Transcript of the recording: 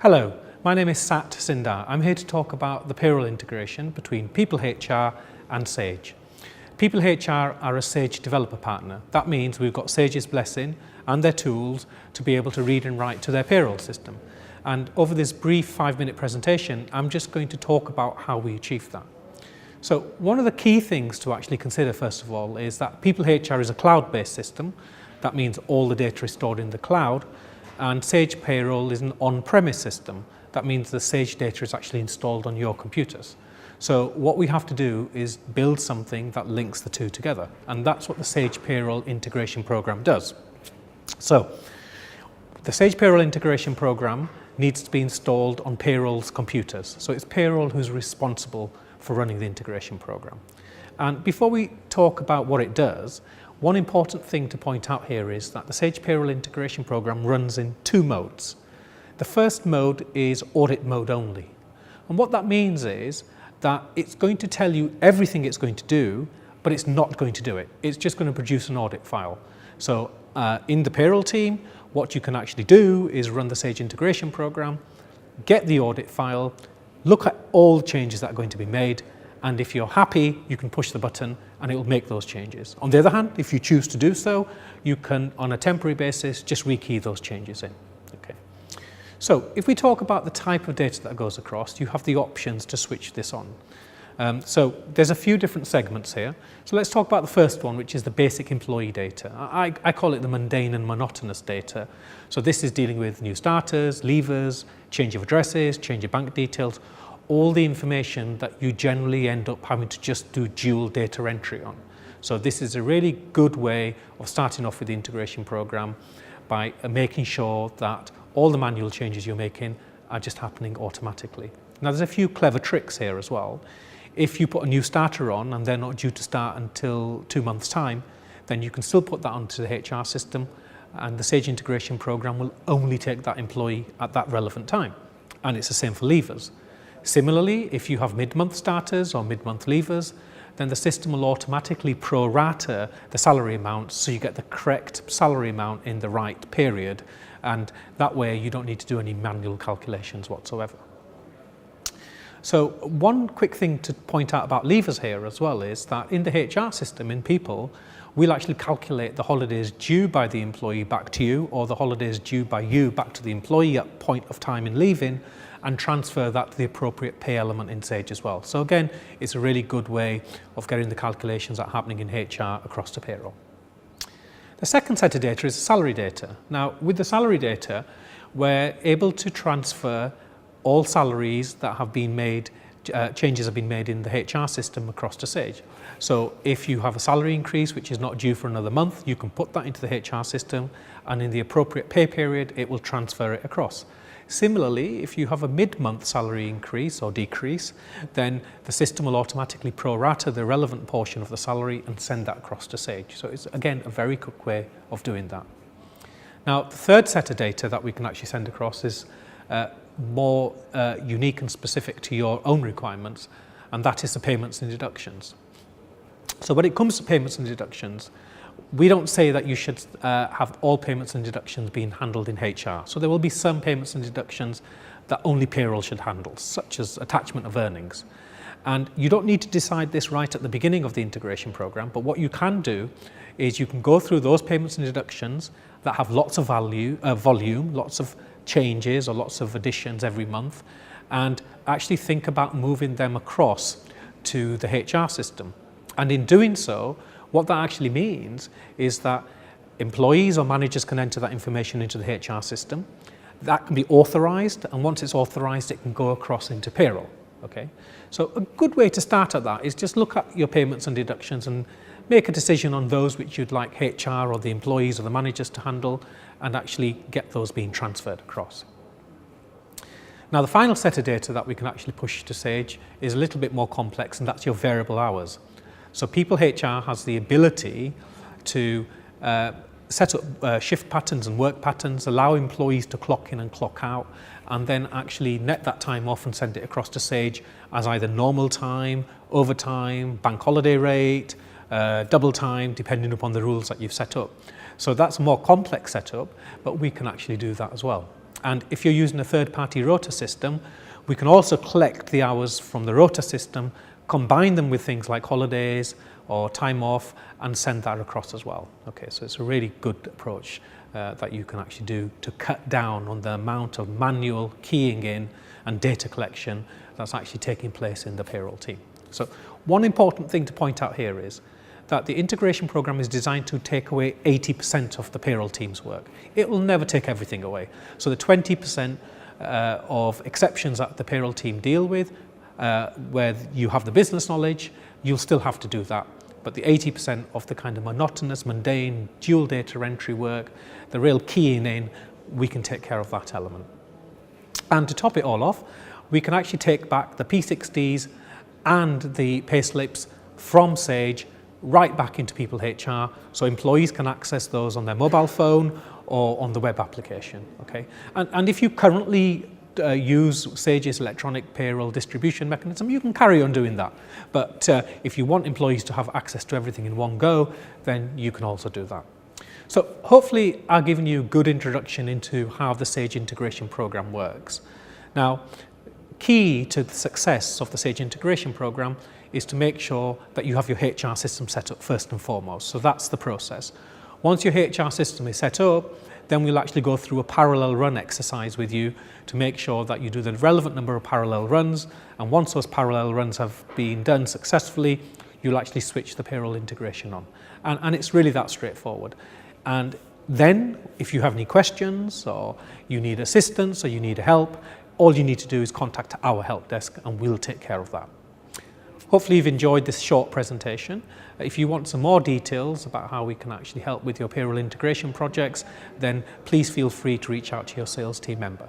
Hello, my name is Sindhar. I'm here to talk about the payroll integration between People HR and Sage. People HR are a Sage developer partner. That means we've got Sage's blessing and their tools to be able to read and write to their payroll system. And over this brief 5-minute presentation, I'm just going to talk about how we achieve that. So one of the key things to actually consider, first of all, is that People HR is a cloud-based system. That means all the data is stored in the cloud. And Sage Payroll is an on-premise system. That means the Sage data is actually installed on your computers. So what we have to do is build something that links the two together. And that's what the Sage Payroll integration program does. So the Sage Payroll integration program needs to be installed on payroll's computers. So it's payroll who's responsible for running the integration program. And before we talk about what it does, one important thing to point out here is that the Sage Payroll integration program runs in 2 modes. The first mode is audit mode only. And what that means is that it's going to tell you everything it's going to do, but it's not going to do it. It's just going to produce an audit file. So in the payroll team, what you can actually do is run the Sage integration program, get the audit file, look at all the changes that are going to be made, and if you're happy, you can push the button and it will make those changes. On the other hand, if you choose to do so, you can, on a temporary basis, just rekey those changes in. Okay. So if we talk about the type of data that goes across, you have the options to switch this on. So there's a few different segments here. So let's talk about the first one, which is the basic employee data. I call it the mundane and monotonous data. So this is dealing with new starters, leavers, change of addresses, change of bank details, all the information that you generally end up having to just do dual data entry on. So this is a really good way of starting off with the integration program by making sure that all the manual changes you're making are just happening automatically. Now there's a few clever tricks here as well. If you put a new starter on and they're not due to start until 2 months' time, then you can still put that onto the HR system and the Sage integration program will only take that employee at that relevant time. And it's the same for leavers. Similarly, if you have mid-month starters or mid-month leavers, then the system will automatically pro-rata the salary amount so you get the correct salary amount in the right period, and that way you don't need to do any manual calculations whatsoever. So one quick thing to point out about leavers here as well is that in the HR system, in People, we'll actually calculate the holidays due by the employee back to you or the holidays due by you back to the employee at point of time in leaving and transfer that to the appropriate pay element in Sage as well. So again, it's a really good way of getting the calculations that are happening in HR across to payroll. The second set of data is salary data. Now, with the salary data, we're able to transfer all salaries that have been made, changes have been made in the HR system across to Sage. So if you have a salary increase which is not due for another month, you can put that into the HR system and in the appropriate pay period, it will transfer it across. Similarly, if you have a mid-month salary increase or decrease, then the system will automatically pro-rata the relevant portion of the salary and send that across to Sage. So it's, again, a very quick way of doing that. Now, the third set of data that we can actually send across is more unique and specific to your own requirements, and that is the payments and deductions. So when it comes to payments and deductions, we don't say that you should have all payments and deductions being handled in HR. So there will be some payments and deductions that only payroll should handle, such as attachment of earnings. And you don't need to decide this right at the beginning of the integration program, but what you can do is you can go through those payments and deductions that have lots of volume, lots of changes or lots of additions every month, and actually think about moving them across to the HR system. And in doing so, what that actually means is that employees or managers can enter that information into the HR system. That can be authorized, and once it's authorized, it can go across into payroll. Okay? So a good way to start at that is just look at your payments and deductions and make a decision on those which you'd like HR or the employees or the managers to handle and actually get those being transferred across. Now, the final set of data that we can actually push to Sage is a little bit more complex, and that's your variable hours. So People HR has the ability to set up shift patterns and work patterns, allow employees to clock in and clock out, and then actually net that time off and send it across to Sage as either normal time, overtime, bank holiday rate, double time, depending upon the rules that you've set up. So that's a more complex setup, but we can actually do that as well. And if you're using a third-party rota system, we can also collect the hours from the rota system, combine them with things like holidays or time off, and send that across as well. Okay, so it's a really good approach that you can actually do to cut down on the amount of manual keying in and data collection that's actually taking place in the payroll team. So one important thing to point out here is that the integration program is designed to take away 80% of the payroll team's work. It will never take everything away. So the 20% of exceptions that the payroll team deal with, where you have the business knowledge, you'll still have to do that. But the 80% of the kind of monotonous, mundane, dual data entry work, the real keying in, we can take care of that element. And to top it all off, we can actually take back the P60s and the payslips from Sage right back into People HR, so employees can access those on their mobile phone or on the web application. Okay, and if you currently use Sage's electronic payroll distribution mechanism, you can carry on doing that. But if you want employees to have access to everything in one go, then you can also do that. So hopefully I've given you a good introduction into how the Sage integration program works. Now, key to the success of the Sage integration program is to make sure that you have your HR system set up first and foremost. So that's the process. Once your HR system is set up, then we'll actually go through a parallel run exercise with you to make sure that you do the relevant number of parallel runs. And once those parallel runs have been done successfully, you'll actually switch the payroll integration on. And it's really that straightforward. And then if you have any questions or you need assistance or you need help, all you need to do is contact our help desk and we'll take care of that. Hopefully you've enjoyed this short presentation. If you want some more details about how we can actually help with your payroll integration projects, then please feel free to reach out to your sales team member.